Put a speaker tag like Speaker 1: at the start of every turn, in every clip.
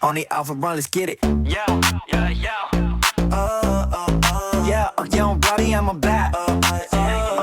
Speaker 1: On the alpha run, let's get it.
Speaker 2: Yeah, yeah, yeah.
Speaker 1: Yeah, young body, I'm a bat.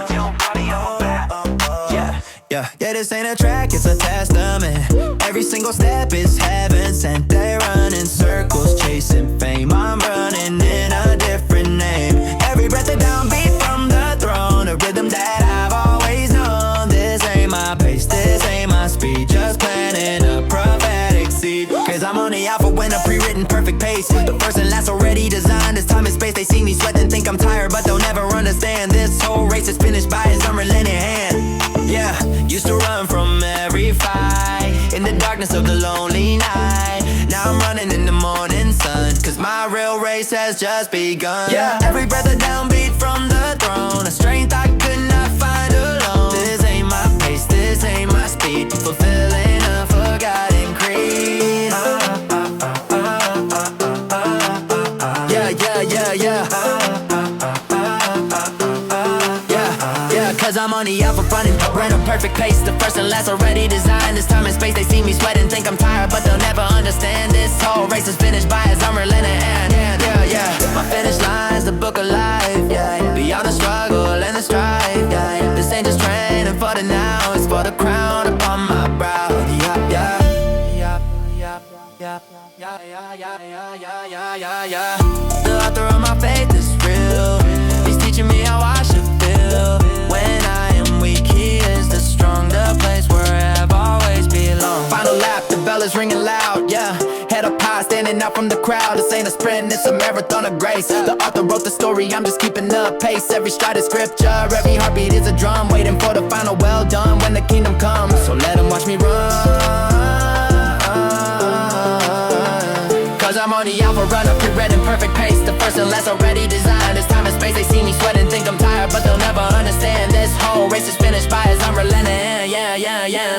Speaker 2: Young body, I'm a bat.
Speaker 1: Yeah, this ain't a track, it's a testament. Every single step is heaven sent. They run in circles, chasing fame. I'm running in a different name. Every breath a downbeat from the throne, a rhythm that I've always known. This ain't my pace, this ain't my speed. Just planting a prophetic seed. Cause I'm on the alpha when a pre-written perfect pace. The first and last already designed. This time and space, they see me sweating, think I'm tired, but they'll never understand. This whole race is finished by his unrelenting hand. Yeah, used to run from every fight in the darkness of the lonely night. Now I'm running in the morning sun, cause my real race has just begun. Yeah, every breath a downbeat from the throne, a strength I could not find alone. This ain't my pace, this ain't my speed, fulfilling a forgotten creed. Yeah, cause I'm on the alpha running a perfect pace. The first and last already designed. This time and space, they see me sweating, think I'm tired, but they'll never understand. This whole race is finished by his unrelenting hand. Yeah, my finish line's the book of life. Yeah, beyond the struggle and the strife. Yeah, this ain't just training for the now, it's for the crown upon my brow. Yeah. The author of my faith is real. He's teaching me how I should feel. When I am weak, he is the strong, the place where I've always belonged. Final lap, the bell is ringing loud, yeah. Head up high, standing out from the crowd. This ain't a sprint, it's a marathon of grace. The author wrote the story, I'm just keeping up pace. Every stride is scripture, every heartbeat is a drum. Waiting for the final well done when the kingdom comes. So let him watch me run. Cause I'm on the alpha runner, pre-read in perfect pace. The first and last already designed. This time and space, they see me sweating, think I'm tired, but they'll never understand. This whole race is finished by his unrelenting hand. Yeah.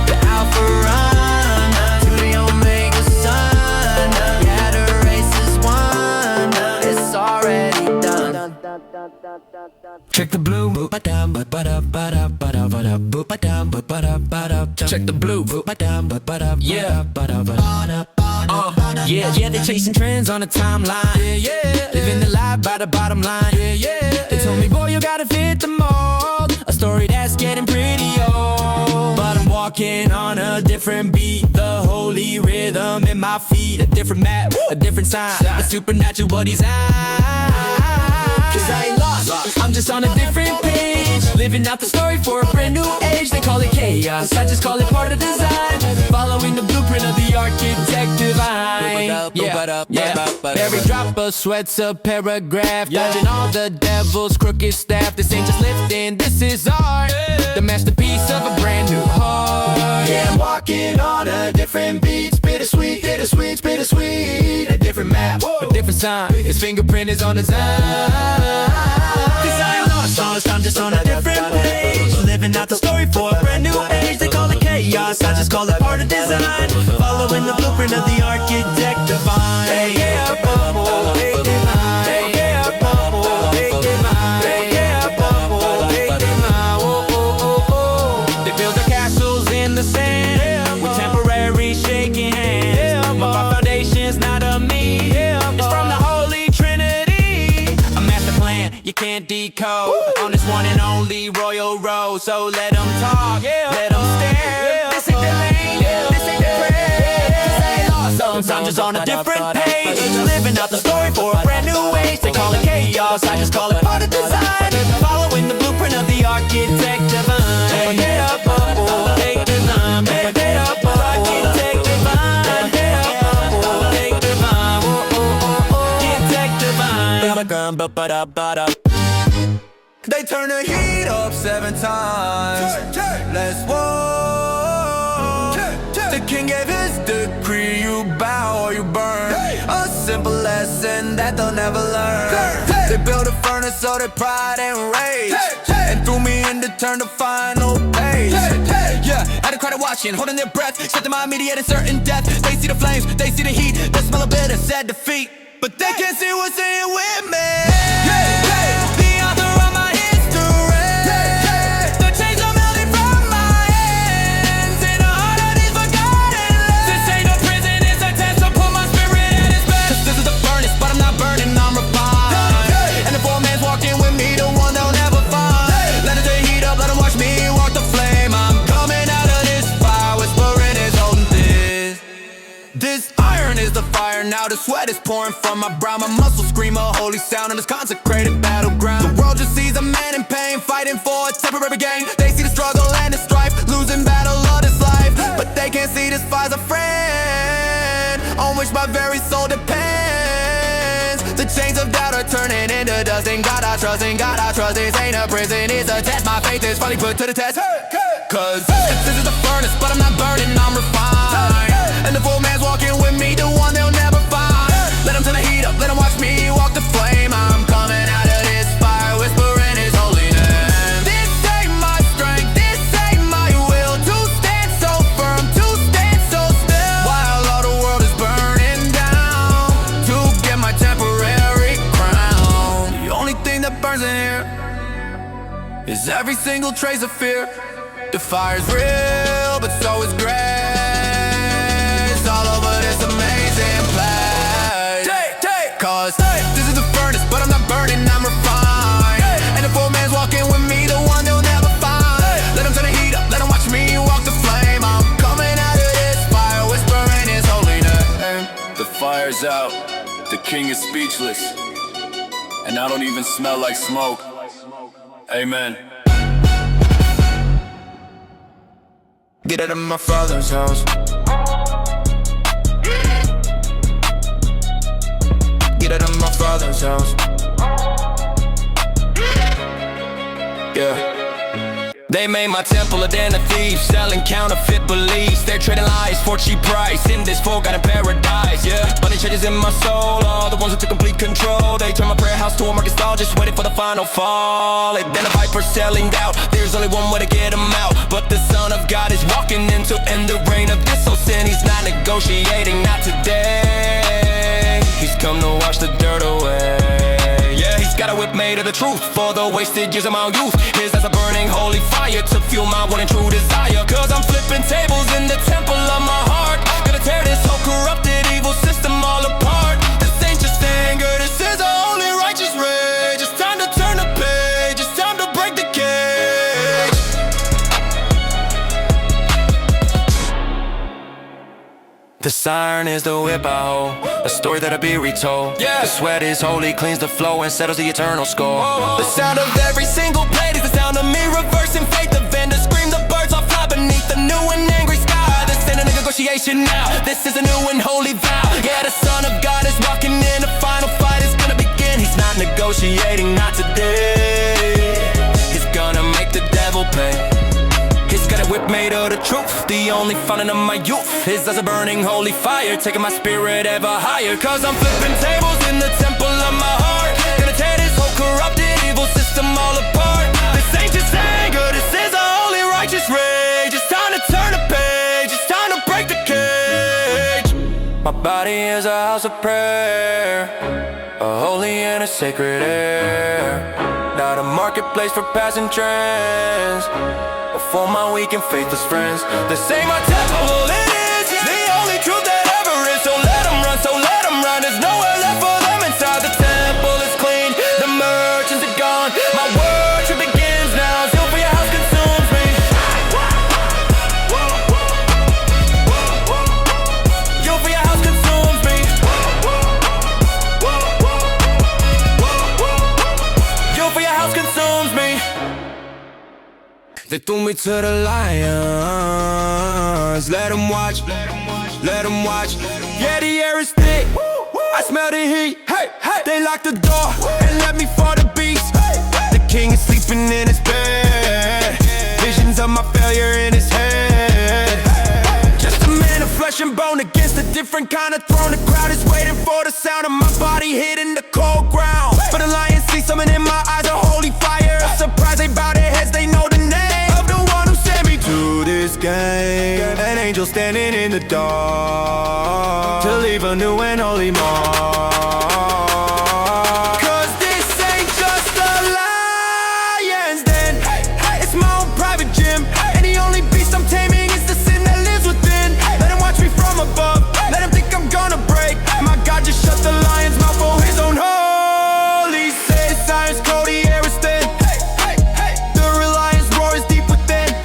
Speaker 1: The alpha runner to the omega sun. Yeah, the race is won, it's already done. Check the blue, ba-dum, ba-da, ba-da, ba-da, ba-da, ba-dum, ba-da, ba-da. Check the blue, ba-dum, ba-da, yeah, ba-da, ba-da. Yeah, they chasing trends on the timeline. Yeah, living the life by the bottom line. Yeah, they told me, boy, you gotta fit the mold. A story that's getting pretty old, but I'm walking on a different beat. The holy rhythm in my feet, a different map, a different sign, a supernatural design. Cause I ain't lost, I'm just on a different page, living out the story for a brand new age. They call it chaos, I just call it part of design, following the blueprint of the architect divine. Yeah, every drop of sweat's a paragraph, dodging all the devil's crooked staff. This ain't just lifting, this is art, the masterpiece of a brand new heart. Yeah, I'm walking on a different beat, bittersweet, bittersweet. A different map, a different sign, his fingerprint is on the design. Cause I ain't lost, I'm just on a different page, living out the story for a brand new age. They call it chaos, I just call it part of design, following the blueprint of the architect divine. Yeah, bubble, big divine. Yeah, bubble, big divine. Yeah, bubble, big divine. Oh. They build their castles in the sand, with temporary shaking hands. But our foundation's not of me, it's from the Holy Trinity. A master plan you can't decode, on this one and only royal road. So let them talk, let them stare. This ain't the lane, this ain't the prayer. I'm just on a different page, living out the story for a brand new age. They call it chaos, I just call it part of design, following the blueprint of the architect divine. Yeah, bubble, take design. Yeah, architect divine. Yeah, bubble, take divine. Architect divine.
Speaker 3: They turn the heat up 7 times. Let's walk. The king gave his decree. You bow or you burn. A simple lesson that they'll never learn. They built a furnace so their pride and rage, and threw me in to turn the final page. Yeah, out of crowd watching, holding their breath, expecting my immediate and certain death. They see the flames, they see the heat, they smell a bit of sad defeat, but they can't see what's in it with me. The author of my history, the chains are melting from my hands, in the heart of these forgotten lands. This ain't no prison. This iron is the fire now. The sweat is pouring from my brow. My muscles scream a holy sound on this consecrated battleground. The world just sees a man in pain, fighting for a temporary gain. They see the struggle and the strife, losing battle of this life, but they can't see this fire's a friend on which my very soul depends. The chains of doubt are turning into dust. In God I trust, in God I trust. This ain't a prison, it's a test. My faith is finally put to the test. Cause this is the furnace, but I'm not burning, I'm refined. And the full man's walking with me, the one they'll never find. Let him turn the heat up, let him watch me walk the flame. I'm coming out of this fire, whispering his holy name. This ain't my strength, this ain't my will, to stand so firm, to stand so still, while all the world is burning down, to get my temporary crown. The only thing that burns in here is every single trace of fear. The fire's real, but so is grace. All over this amazing place. Cause this is the furnace, but I'm not burning, I'm refined. And the full man's walking with me, the one they'll never find. Let him turn the heat up, let him watch me walk the flame. I'm coming out of this fire, whispering his holy name.
Speaker 4: The fire's out, the king is speechless, and I don't even smell like smoke. Amen.
Speaker 3: Get out of my father's house. Get out of my father's house. Yeah.
Speaker 5: They made my temple a den of thieves, selling counterfeit beliefs. They're trading lies for cheap price in this forgotten paradise. Yeah, money changes in my soul, all the ones who took complete control. They turned my prayer house to a market stall, just waiting for the final fall. And then a viper selling doubt, there's only one way to get him out. But the Son of God is walking in to end the reign of this old sin. He's not negotiating, not today. He's come to wash the dirt away. Yeah, he's got a whip made of the truth for the wasted years of my youth. His as a burning holy fire to fuel my one and true desire. Cause I'm flipping tables in the temple of my heart. Gonna tear this whole corrupted evil system all apart. This ain't just anger, this is a holy righteous rage. It's time to turn the page, it's time to break the cage. The siren is the whip I hold, a story that'll be retold. Yeah. The sweat is holy, cleans the flow and settles the eternal score. The sound of every single blade is the sound of me reversing fate. The vendors scream, the birds all fly beneath the new and angry sky. This ain't a negotiation now, this is a new and holy vow. Yeah, the Son of God is walking in, the final fight is gonna begin. He's not negotiating, not today. He's gonna make the devil pay. He's got a whip made of the truth, the only fountain of my youth. His as a burning holy fire, taking my spirit ever higher. Cause I'm flipping tables in the temple of my heart. Gonna tear this whole corrupted evil system all apart. This ain't just anger, this is a holy righteous rage. It's time to turn the page, it's time to break the cage. My body is a house of prayer, a holy and a sacred air. Not a marketplace for passing trends, for my weak and faithless friends. This ain't my temple, it is the only truth that ever is. So let them run, so let them run. There's nowhere left for them inside. The temple is clean, the merchants are gone. My worship begins now. Zeal for your house consumes me. Zeal for your house consumes me. Zeal for your house consumes me. They threw me to the lions. Let them watch, let them watch. Yeah, the air is thick, I smell the heat. Hey, hey. They locked the door and let me for the beast. The king is sleeping in his bed, visions of my failure in his head. Just a man of flesh and bone against a different kind of throne. The crowd is waiting for the sound of my body hitting the cold ground. But the lions see something in my eyes, a holy fire. A surprise, they bow their heads, they know the name to this game. An angel standing in the dark to leave a new and holy mark. Cause this ain't just a lion's den, it's my own private gym. And the only beast I'm taming is the sin that lives within. Let him watch me from above, let him think I'm gonna break. My God just shut the lion's mouth for his own holy sake. The siren's cold, the air is thin. The real lion's roar is deep within.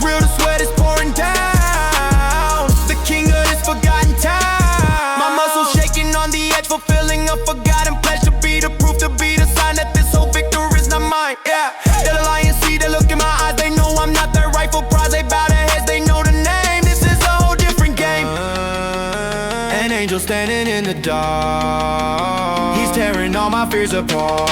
Speaker 5: Real, the sweat is pouring down. The king of this angel standing in the dark. He's tearing all my fears apart.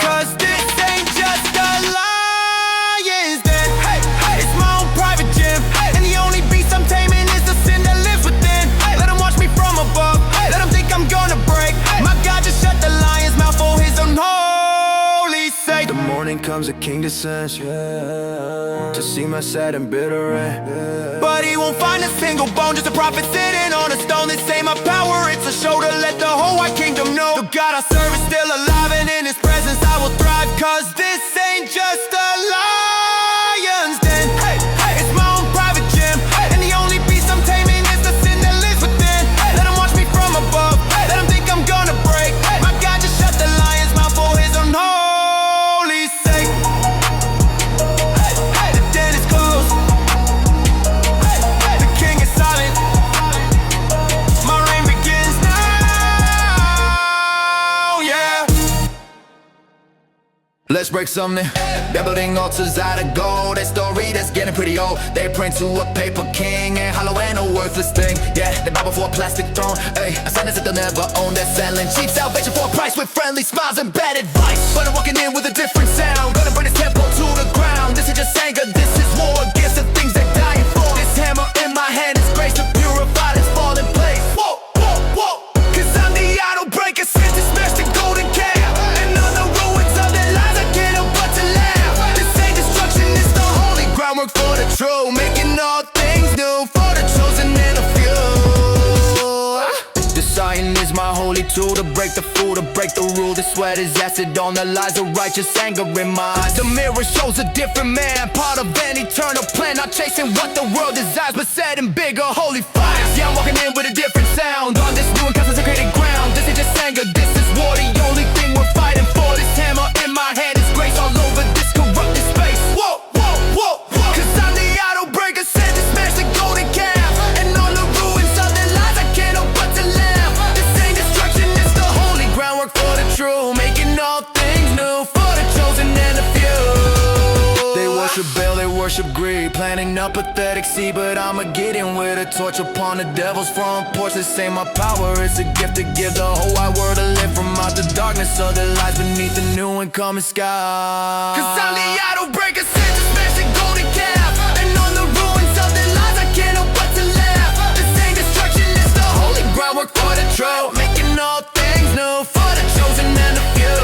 Speaker 5: Cause this ain't just a lion's den. Hey, hey, it's my own private gym. Hey, and the only beast I'm taming is the sin that lives within. Hey, let him watch me from above. Hey, let him think I'm gonna break. Hey, my God just shut the lion's mouth for his own holy sake. The morning comes, a king descends, to see my sad and bitter end. But he won't find a single bone, just a prophet sitting on a stone. This ain't my power, it's a show to let the whole white kingdom know. The God I serve is still alive, and in his presence I will thrive. Cause this ain't just a lion's den. Hey, hey, it's my own private gym. Hey, and the only beast I'm taming is the sin that lives within. Hey, let him watch me from above. Hey, let him think I'm gonna break. Hey, my God just shut the lion's mouth for his own holy sake. Hey, hey, the den is closed. Hey, hey, the king is silent. My reign begins now, yeah. Let's break something. They're building altars out of gold. That story that's getting pretty old. They print to a paper king and hollow and a worthless thing. Yeah, they bow before a plastic throne. Ay, a sentence that they'll never own. They're selling cheap salvation for a price with friendly smiles and bad advice. But I'm walking in with a different sound. Gonna bring this temple to the ground. This is just anger, this is war against the things they're dying for. This hammer in my hand is grace to purify this fallen place. Whoa, whoa, whoa. Cause I'm the idol breaker, sent to smash the golden calf. And on the ruins of their lies I can't help but to laugh. This ain't destruction, it's the holy groundwork for the true. Making all things new for the chosen and a few. The sign is my holy tool to break the fool, to break the rule. The sweat is acid on the lies of righteous anger in my eyes. The mirror shows a different man, part of an eternal plan. Not chasing what the world desires, but setting bigger holy fires. Yeah, I'm walking in with a different sound on this new and consecrated ground. This is just anger, this is war. The only thing we're fighting for. This hammer in my hand is grace all over this corrupted space. Whoa, whoa, whoa, whoa. Cause I'm the idol breaker, sent to smash the golden calf. And on the ruins of their lies I can't help but to laugh. This ain't destruction, it's the holy groundwork for the true. Making all things new for the chosen and a few. They worship Baal, they worship greed, planning a pathetic seed. But I'ma get in with a torch upon the devil's front porch. This ain't my power, it's a gift to give the whole wide world to live from out the darkness of the lies beneath the new and coming sky. Cause I'm the idol breaker, sent to smash the golden calf. And on the ruins of their lies I can't help but to laugh. This ain't destruction, it's the holy groundwork for the true. Making all things new for the chosen and a few.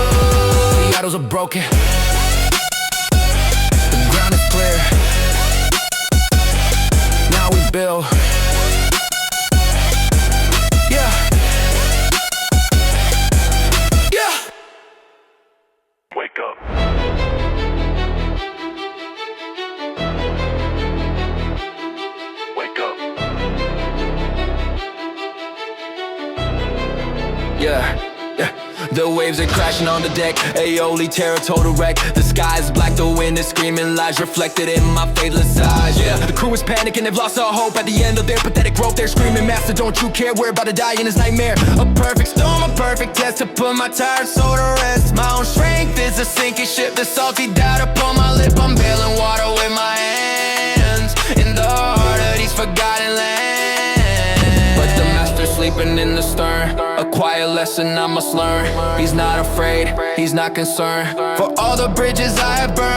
Speaker 5: The idols are broken, the ground is clear. Now we build. Yeah. Yeah.
Speaker 2: Wake up. Wake up.
Speaker 5: Yeah, yeah. The waves are crashing on the deck. Aioli, terror, total wreck. The sky is black, the wind is screaming lies reflected in my faithless eyes. Yeah, the crew is panicking, they've lost all hope. At the end of their pathetic rope, they're screaming, Master, don't you care? We're about to die in this nightmare. A perfect storm, a perfect test to put my tired soul to rest. My own strength is a sinking ship. The salty doubt upon my lip. I'm bailing water with my hands in the heart of these forgotten lands. But the master's sleeping in the stern. A quiet lesson I must learn. He's not afraid, he's not concerned for all the bridges I have burned.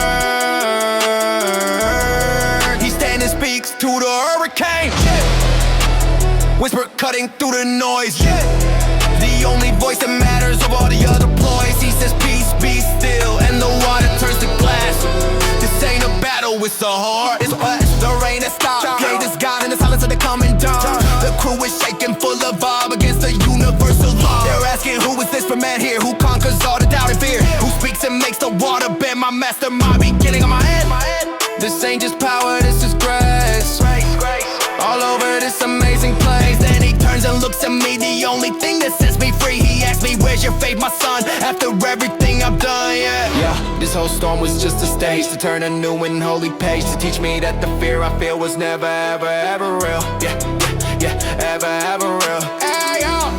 Speaker 5: He stands and speaks to the hurricane. Whisper cutting through the noise. The only voice that matters of all the other ploys. He says peace, be still, and the water turns to glass. This ain't a battle, it's a heart. It's the rain that stopped. Gate is gone in the silence of the coming dawn. The crew is shaking, full of vibe against the universal law. They're asking, who is this for man here? Who conquers all the doubt and fear? Who speaks and makes the water bend? My master, my beginning of my head. This ain't just power, this is grace. All over this amazing place. Then he turns and looks at me, the only thing that sets me free. He asks me, where's your faith, my son? After everything I've done, yeah. This whole storm was just a stage to turn a new and holy page. To teach me that the fear I feel was never, ever, ever real. Yeah, ever, ever real.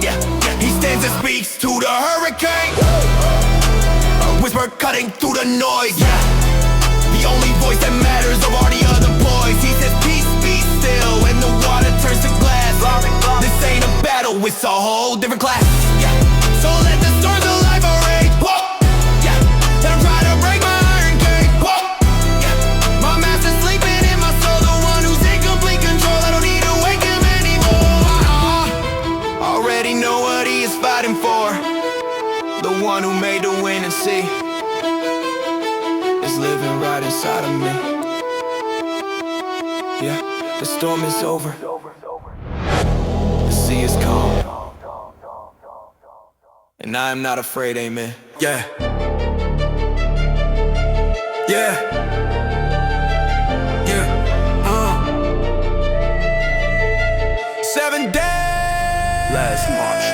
Speaker 5: Yeah. He stands and speaks to the hurricane. A whisper cutting through the noise. Yeah, the only voice that matters of all the other boys. He says peace, be still, and the water turns to glass.
Speaker 3: it's a whole different class. Yeah. So let the storms of life rage. Whoa. Yeah. Don't try to break my iron cage. Whoa. Yeah. My master's sleeping in my soul, the one who's in complete control. I don't need to wake him anymore. Already know what he is fighting for. The one who made the wind and sea is living right inside of me. Yeah, the storm is over. The sea is calm. And I am not afraid, amen. Yeah. Yeah. Yeah. 7 days. Last March.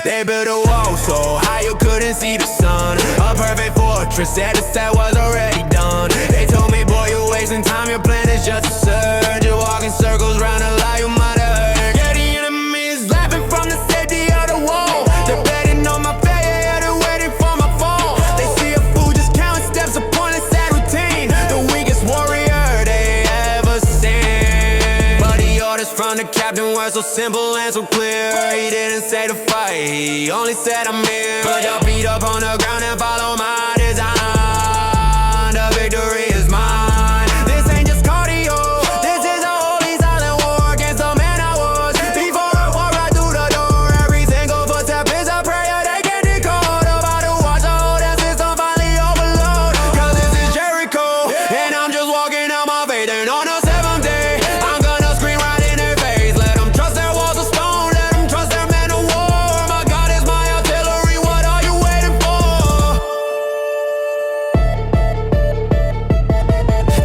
Speaker 3: They built a wall so high you couldn't see the sun. A perfect fortress that the set was already done. They told me, boy, you're wasting time, your plan is just a surge. You're walking circles round a lie you might have heard. Yeah, the enemy is laughing from the safety of the wall. They're betting on my failure, yeah, they're waiting for my fall. They see a fool just counting steps upon a sad routine. The weakest warrior they ever seen. But the orders from the captain were so simple and so clear. He didn't say to fight, he only said I'm here. Put your feet up on the ground and follow my design. The victory is mine. This ain't just cardio, this is a holy silent war against the man I was. Before I walk right through the door, every single footstep is a prayer they can't decode. About to watch the whole damn system finally overload. Cause this is Jericho, and I'm just walking out my faith. And on the 7th day, I'm gonna scream right in their face. Let them trust their walls of stone, let them trust their men of war. My God is my artillery, what are you waiting for?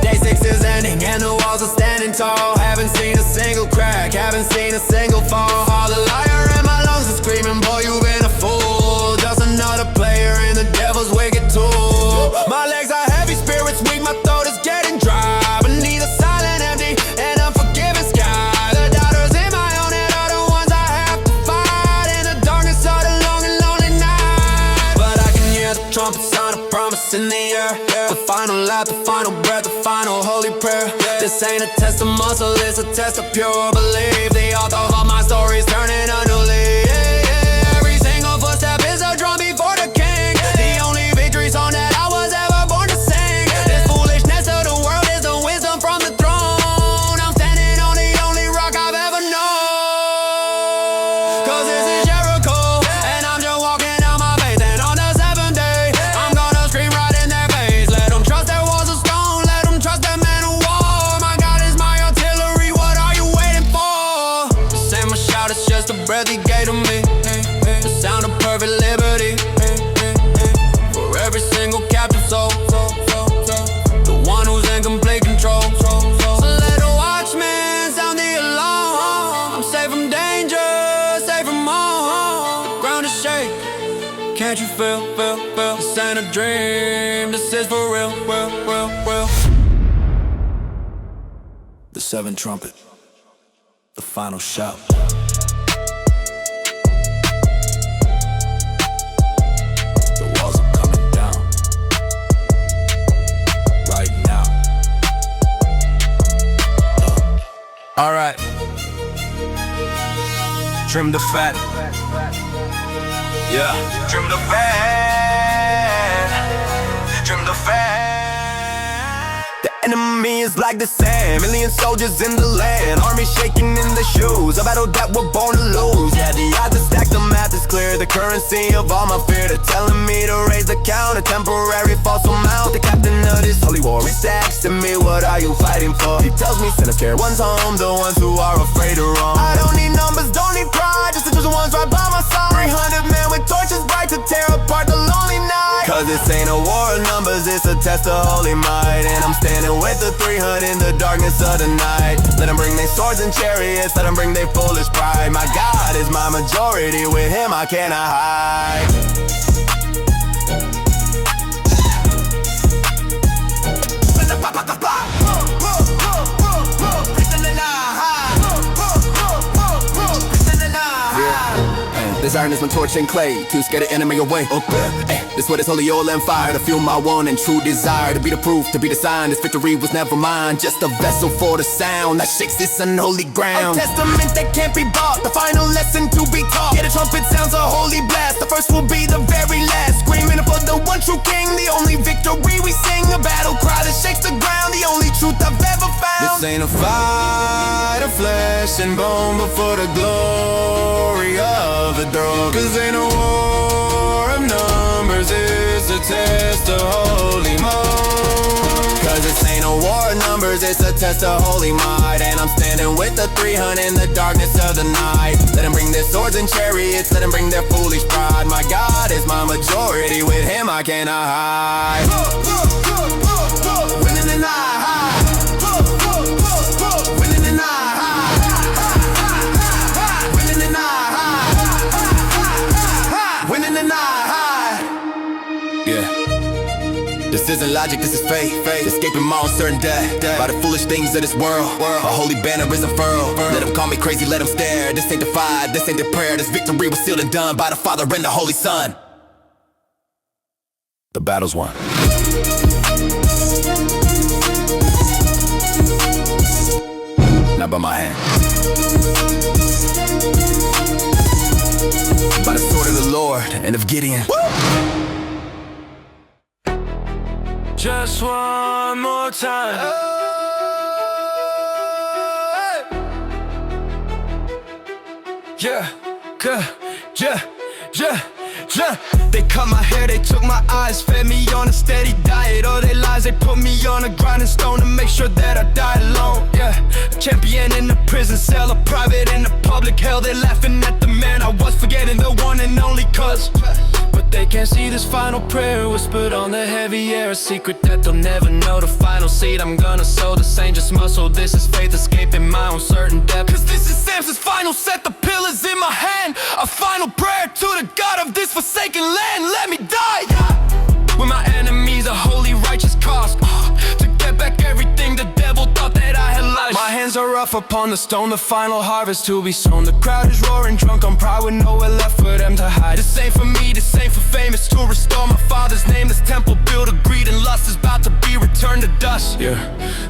Speaker 3: Day 6 is ending and the walls are standing tall. Haven't seen a single crack, haven't seen a single fall. All the liar in my lungs are screaming, boy, you've been a fool. Just another player in the devil's wicked tool. My legs are heavy, spirits weak, my throat is getting dry. Beneath a silent, empty, and unforgiving sky. The doubters in my own head are the ones I have to fight. In the darkness of the long and lonely night. But I can hear the trumpet sound of promise in the air. The final lap, the final breath, the final holy prayer. This ain't a test of muscle, it's a test of pure belief. The author of all my stories turning a new leaf. Every single footstep is a drum before the king. The only victory song that I was ever born to sing. This foolishness of the world is the wisdom from the throne. I'm standing on the only rock I've ever known. Cause this is Jericho, and I'm just walking out my faith. And on the 7th day, I'm gonna scream right in their face. Let them trust their walls of stone, let them trust their men of war. My God is my artillery, what are you waiting for? This ain't my shout, it's just a breath he gave to me. The sound of perfect liberty. For every single captive soul, the one who's in complete control. So let the watchman sound the alarm. I'm safe from danger, safe from harm. Ground is shake, can't you feel? This ain't a dream, this is for real. The 7th trumpet, the final shout. The walls are coming down right now. Alright. Trim the fat. Yeah. Trim the fat. Trim the fat. The enemy is like the sand. Million soldiers in the land. Army shaking in the shoes. A battle that we're born to lose. Yeah, the odds are stacked, the math is clear. The currency of all my fear. They're telling me to raise the count. A temporary false amount. The captain of this holy war. He asks me, what are you fighting for? He tells me, send a care one's home. The ones who are afraid to roam. I don't need numbers, don't need pride. Just to choose the ones right by my side. 300 men with torches bright to tear apart the lonely night. Cause this ain't a war of numbers, it's a test of holy might. And I'm standing with the 300 in the darkness of the night. Let them bring their swords and chariots, let them bring their foolish pride. My God is my majority, with him I cannot hide. This iron is my torch and clay to scare the enemy away. This what is holy oil and fire to fuel my one and true desire. To be the proof, to be the sign. This victory was never mine, just a vessel for the sound that shakes this unholy ground. A testament that can't be bought, the final lesson to be taught. Yeah, the trumpet sounds a holy blast. The first will be the very last. Screaming for the one true king, the only victory we sing. A battle cry that shakes the ground, the only truth I've ever found. This ain't a fight of flesh and bone, but for the glory of the throne. Cause ain't a war of numbers, it's a test of holy might. Cause this ain't a war of numbers, it's a test of holy might. And I'm standing with the 300 in the darkness of the night. Let them bring their swords and chariots, let them bring their foolish pride. My God is my majority, with him I cannot hide. Winning the night high. Winning the night high. Winning the night high. Winning the night high. Yeah. This isn't logic, this is faith. Escaping my own certain death by the foolish things of this world. A holy banner is unfurled. Let them call me crazy, let them stare. This ain't the fight, this ain't the prayer. This victory was sealed and done by the Father and the Holy Son. The battle's won. Not by my hand. By the sword of the Lord and of Gideon.
Speaker 5: Just one more time.
Speaker 3: Yeah, yeah. They cut my hair, they took my eyes, fed me on a steady diet. All their lies, they put me on a grinding stone to make sure that I die alone. Yeah, a champion in the prison cell, a private in the public hell. They're laughing at the man I was, forgetting the one and only cause.
Speaker 5: But they can't see this final prayer whispered on the heavy air. A secret that they'll never know. The final seed I'm gonna sow. This ain't just muscle, this is faith escaping my own certain depth.
Speaker 3: Cause this is Samson's final set, the pillars in my hand. A final prayer to the God of this forsaken land. Let me die when my enemies a holy righteous cause, to get back everything the devil thought that I had lost. My hands are rough upon the stone, the final harvest to be sown. The crowd is roaring drunk on pride with nowhere left for them to hide. This ain't for me, this ain't for fame, it's to restore my father's name. This temple built of greed and lust is about to be returned to dust.
Speaker 5: Yeah,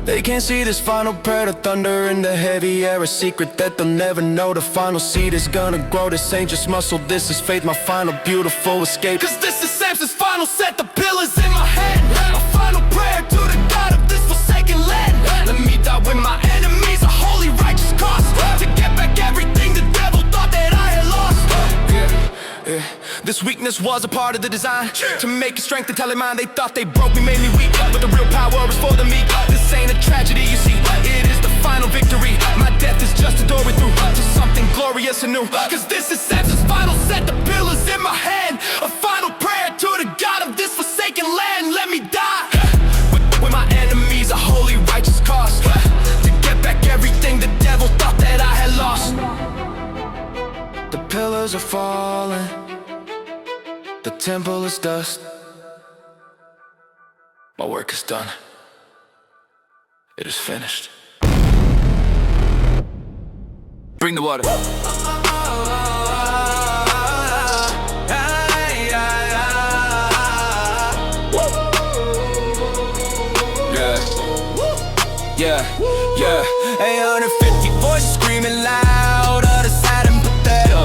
Speaker 5: they can't see this final prayer, the thunder in the heavy air. A secret that they'll never know. The final seed is gonna grow. This ain't just muscle, this is faith, my final beautiful escape.
Speaker 3: Cause this is Samson's final set, the pillars in my hand. A final prayer to the God of this forsaken land. Let me die with my enemies, a holy righteous cause, to get back everything the devil thought that I had lost. Yeah. This weakness was a part of the design, to make it strength and tell it mine. They thought they broke me, made me weak, but the real power is for the meek. This ain't a tragedy, you see, it is the final victory. My death is just a doorway through to something glorious and new. Cause this is Samson's final set, the pillars in my hand. A final prayer to the God of this forsaken land. Let me die with my enemies, a holy righteous cause, to get back everything the devil thought that I had lost.
Speaker 5: The pillars are falling, the temple is dust. My work is done. It is finished.
Speaker 3: Bring the water. Yeah. 850 voices screaming loud, others sad and pathetic.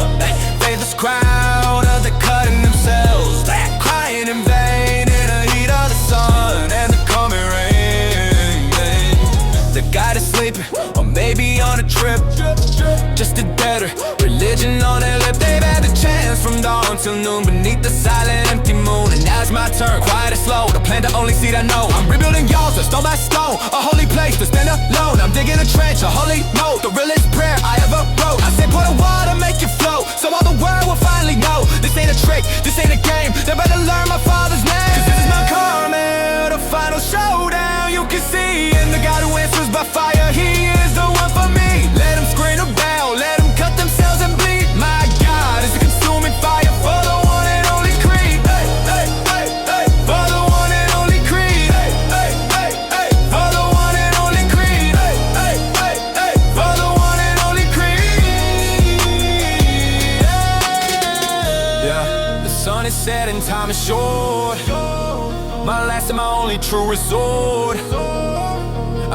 Speaker 3: Faithless crowd, others cutting themselves, crying in vain in the heat of the sun and the coming rain. The guy is sleeping, or maybe on a trip, just a debtor, religion on their lip. They've had the chance from dawn till noon beneath the silent empty moon. And now it's my turn, quiet and slow, the plant the only seed I know. I'm rebuilding y'all's, stone by stone, a holy place to stand alone. I'm digging a trench, a holy note, the realest prayer I ever wrote. I say pour the water, make it flow, so all the world will finally know. This ain't a trick, this ain't a game, they better learn my father's name. Cause this is my carmel, the final showdown. You can see in the God who answers by fire, he is the one for me. Let him scream or bow, let him cut themselves and bleed. My God is a consuming fire for the one and only creed. For the one and only creed. For the one and only creed. For the one and only creed.
Speaker 5: said and time is short. My last and my only true resort.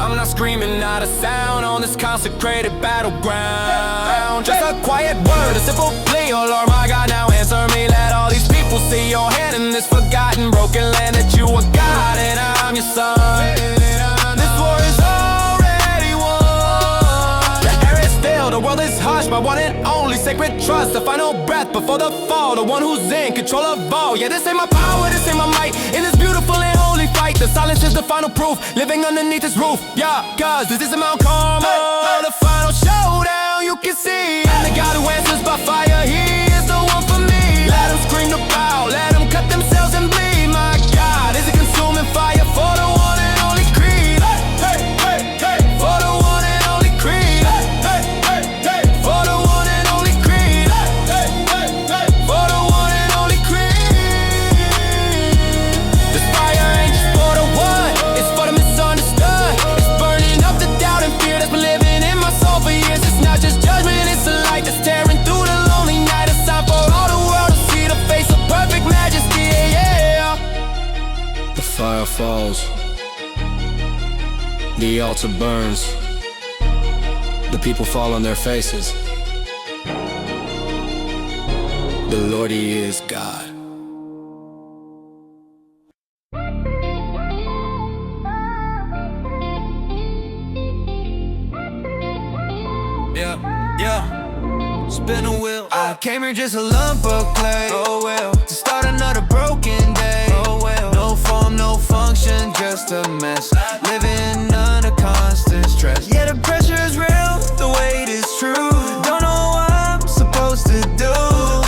Speaker 5: I'm not screaming out a sound on this consecrated battleground. Just a quiet word, a simple plea. Oh Lord my God, now answer me. Let all these people see your hand in this forgotten broken land. That you are God and I'm your son. This war is already won. The air is still, the world is hushed. My one and only sacred trust. The final breath before the fall. The one who's in control of all. Yeah, this ain't my power, this ain't my might. In this beautiful and holy fight, the silence is the final proof. Living underneath this roof, yeah, cause this is Mount Carmel. The final showdown, you can see. And the God who answers by fire, he is the one for me. Let them scream the bow, let them cut themselves and bleed. My God is a consuming fire for the one and only creed. Hey, hey, hey, for the one and only creed. Hey, hey, hey, for the one and only creed. Hey, hey, hey, for the one and only creed. This fire ain't just for the one, it's for the misunderstood. It's burning up the doubt and fear that's been living in my soul for years. It's not just judgment, it's a light that's tearing through the lonely night. A sign for all the world to see the face of perfect majesty, yeah.
Speaker 6: The fire falls, the altar burns, the people fall on their faces. The Lord, He is God.
Speaker 3: Yeah, spin a wheel. I came here just a lump of clay. Oh well, to start another broken day. Oh well, no form, no function, just a mess. Living under constant stress. Yeah, the pressure is real, the weight is true. Don't know what I'm supposed to do.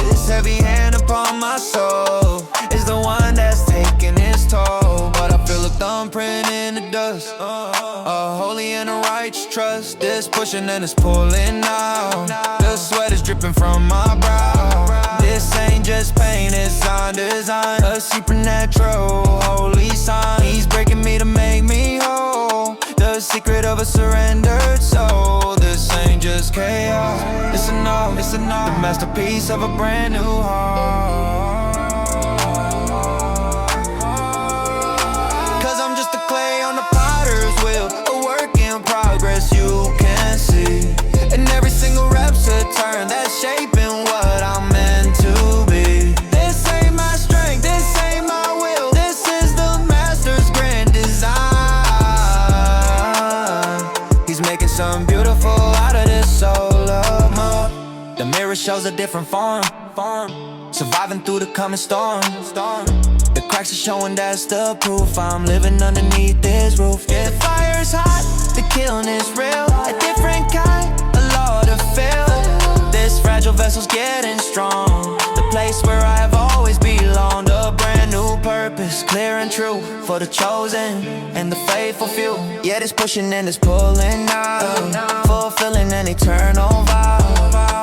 Speaker 3: This heavy hand upon my soul is the one that's taking its toll. But I feel a thumbprint in the dust. A holy and a righteous trust. This pushing and it's pulling out. The sweat is dripping from my brow. This ain't just pain, it's on design. A supernatural holy sign. He's breaking me to make me whole. The secret of a surrendered soul. This ain't just chaos, it's enough, it's enough. The masterpiece of a brand new heart. Cause I'm just a clay on the potter's wheel, a work in progress you can see. And every single rep's a turn that's shaping what I'm meant to be. This ain't my strength, this ain't my will. This is the master's grand design. He's making something beautiful out of this soul of mine. The mirror shows a different form. Surviving through the coming storm. The cracks are showing that's the proof. I'm living underneath this roof. Yeah, the fire is hot, the killing is real. A different kind, a law to fill. This fragile vessel's getting strong. The place where I have always belonged. A brand new purpose, clear and true. For the chosen and the faithful few. Yeah, this pushing and it's pulling out. Fulfilling an eternal vow.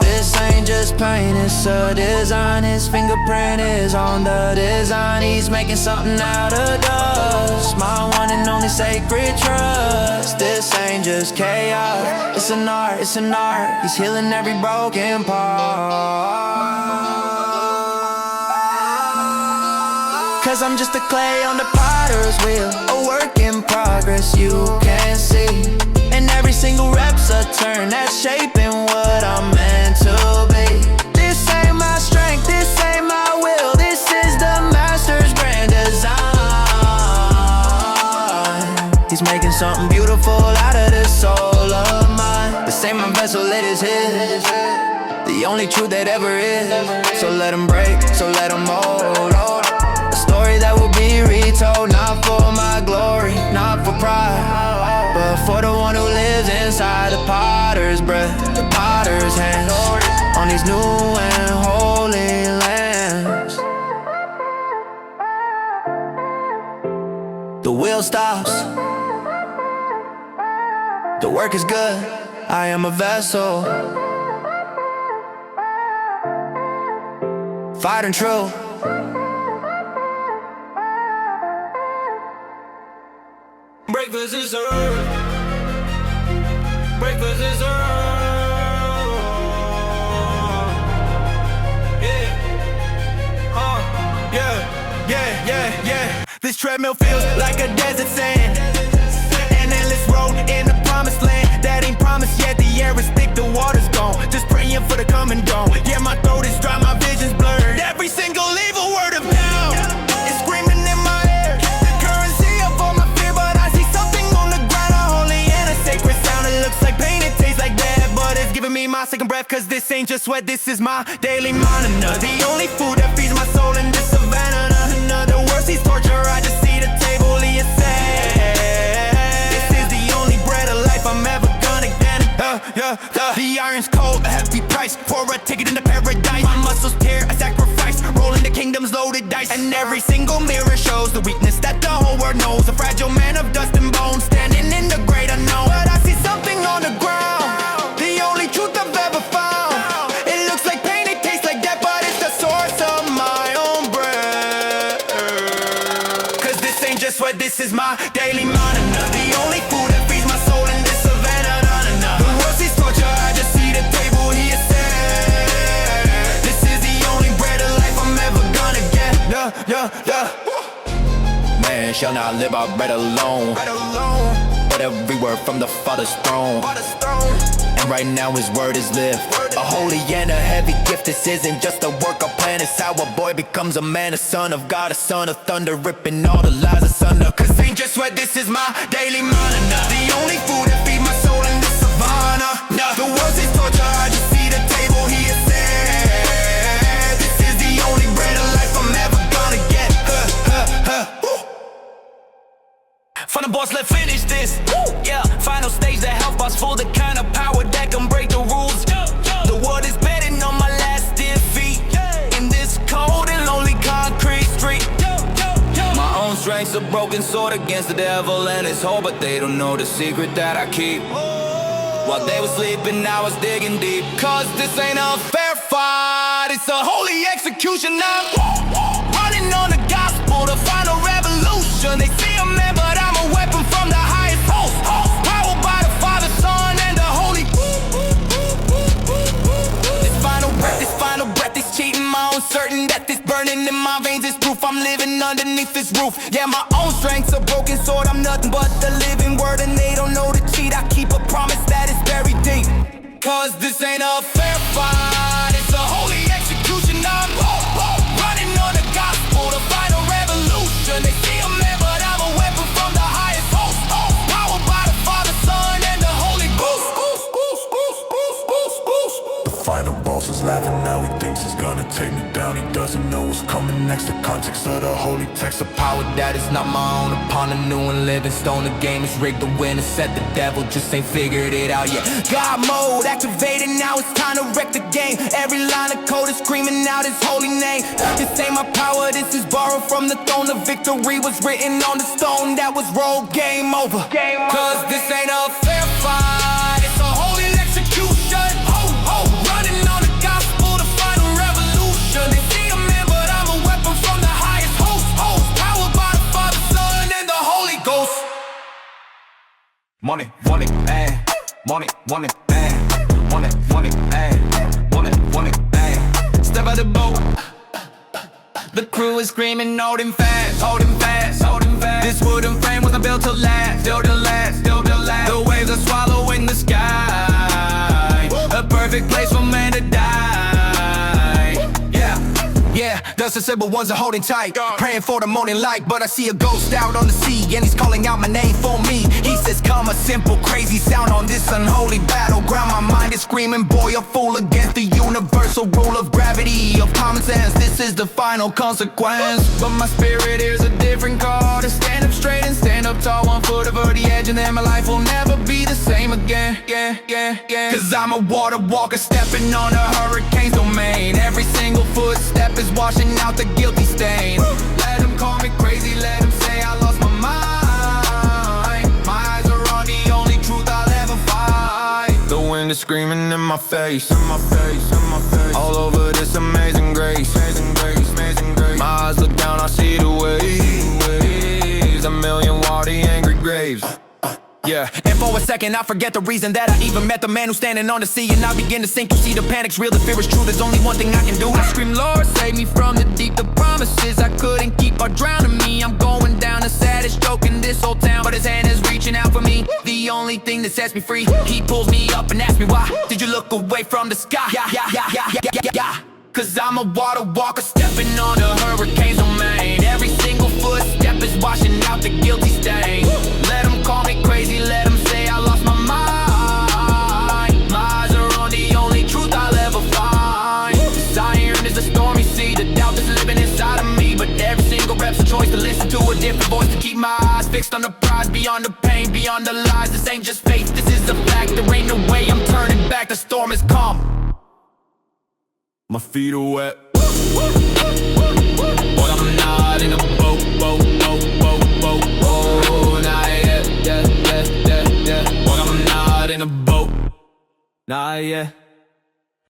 Speaker 3: This ain't just pain, it's a design. His fingerprint is on the design. He's making something out of dust. My one and only sacred trust. This ain't just chaos, it's an art, it's an art. He's healing every broken part. Cause I'm just a clay on the potter's wheel, a work in progress you can see. And every single rep's a turn that's shaping what I'm meant to be. This ain't my strength, this ain't my will. This is the master's grand design. He's making something beautiful out of this soul of mine. The same my vessel, it is his. The only truth that ever is. So let him break, so let him mold. A story that will be retold. Not for my glory, not for pride, but for the one who lives inside the potter's breath, the potter's hands, on these new and holy lands. The wheel stops, the work is good, I am a vessel, fight and true. Breakfast is served. Breakfast is served. Yeah. still feels like a desert sand. An endless road in the promised land that ain't promised yet. The air is thick, the water's gone. Just praying for the coming dawn. Yeah, my throat is dry, my vision's blurred. Every single evil word of doubt is screaming in my ear. The currency of all my fear, but I see something on the ground, a holy and a sacred sound. It looks like pain, it tastes like death, but it's giving me my second breath. Cause this ain't just sweat, this is my daily manna. The only food that feeds my soul in this savannah. The worst he's torture, I just see the table he is set. This is the only bread of life I'm ever gonna get. The iron's cold, a heavy price for a ticket into paradise. My muscles tear, a sacrifice, rolling the kingdom's loaded dice. And every single mirror shows the weakness that the whole world knows. A fragile man of dust and bones, standing in the great unknown. But I see something on the ground, the only truth I've ever found. It looks like pain, it tastes like death, but it's the source of my own breath. Cause this ain't just sweat, this is my daily manna. The only food that feeds my soul in this savannah. The world sees torture, I just see the table he is set. This is the only bread of life I'm ever gonna get. Man shall not live by bread alone, but every word from the Father's throne. And right now his word is lived, a holy and a heavy gift. This isn't just a work of plan, it's how a boy becomes a man, a son of God, a son of thunder, ripping all the lies asunder. Cause ain't just sweat, this is my daily manna. The only food that feeds my soul in this savannah. The world's his torture, I just see the table he has set. This is the only bread of life I'm ever gonna get. Final boss, let's finish this. Yeah, final stage, the health boss full, the kind of power that can break the rules. The world is betting on my last defeat in this cold and lonely concrete street. My own strength's a broken sword against the devil and his whole, but they don't know the secret that I keep. While they were sleeping, I was digging deep. Cause this ain't a fair fight, it's a holy execution. I'm running on the gospel, the final revolution. They see a man, but I'm a weapon from the highest host. Powered by the Father, Son, and the Holy. This final breath is cheating my own certain death is burning in my veins. It's proof I'm living underneath this roof. Yeah, my own strength's a broken sword. I'm nothing but the living word, and they don't know to cheat. I keep a promise that is buried deep. Cause this ain't a fair fight, it's a holy execution. I'm running on the gospel, the final revolution. They see a man, but I'm a weapon from the highest host. Powered by the Father, Son, and the Holy Ghost.
Speaker 2: The final boss is laughing now, he thinks he's gonna take me down. He doesn't know what's coming next. The context of the holy text.
Speaker 3: The power that is not my own, upon a new and living stone. The game is rigged, the winner said the devil just ain't figured it out yet. God mode activated, now it's time to wreck the game. Every line of code is screaming out his holy name. This ain't my power, this is borrowed from the throne. The victory was written on the stone, that was rolled, game over. Cause this ain't a fair fight, it's a holy execution. Running on the gospel, the final revolution. They see a man, but I'm a weapon from the highest host. Powered by the Father, Son, and the Holy Ghost. Money, money, man. Money, money, man. Money, money, man. Money, man. Step out the boat. The crew is screaming, hold him fast, hold him fast, hold him fast. This wooden frame wasn't built to last, still to last, still to last. The waves are swallowing the sky, a perfect place for man to die. Yeah, that's the simple ones are holding tight, praying for the morning light. But I see a ghost out on the sea, and he's calling out my name for me. He says, come, a simple, crazy sound on this unholy battleground. My mind is screaming, boy, a fool against the universal rule of gravity, of common sense. This is the final consequence. But my spirit hears a different call to stand up straight and stand up tall, 1 foot over the edge, and then my life will never be the same again. Cause I'm a water walker stepping on a hurricane's domain. Every single footstep is washing out the guilty stain. Let them call me crazy, let them say I lost my mind. My eyes are on the only truth I'll ever find. The wind is screaming in my face, all over this amazing grace. My eyes look down, I see the waves, a million watery angry graves. Yeah, and for a second I forget the reason that I even met the man who's standing on the sea. And I begin to sink, you see the panic's real, the fear is true. There's only one thing I can do. I scream, Lord, save me from the deep. The promises I couldn't keep are drowning me. I'm going down the saddest joke in this whole town, but his hand is reaching out for me. The only thing that sets me free. He pulls me up and asks me why did you look away from the sky? Yeah. Cause I'm a water walker stepping on the hurricane's domain. Every single footstep is washing out the guilty stain. Let them call me crazy, let them say I lost my mind. My eyes are on the only truth I'll ever find. Siren is the stormy sea, the doubt that's living inside of me. But every single rep's a choice to listen to a different voice. To keep my eyes fixed on the prize, beyond the pain, beyond the lies. This ain't just faith, this is a fact. There ain't no way I'm turning back, the storm is calm. My feet are wet. Boy, I'm not in a boat. Oh, nah, yeah. Boy, I'm not in a boat. Nah, yeah.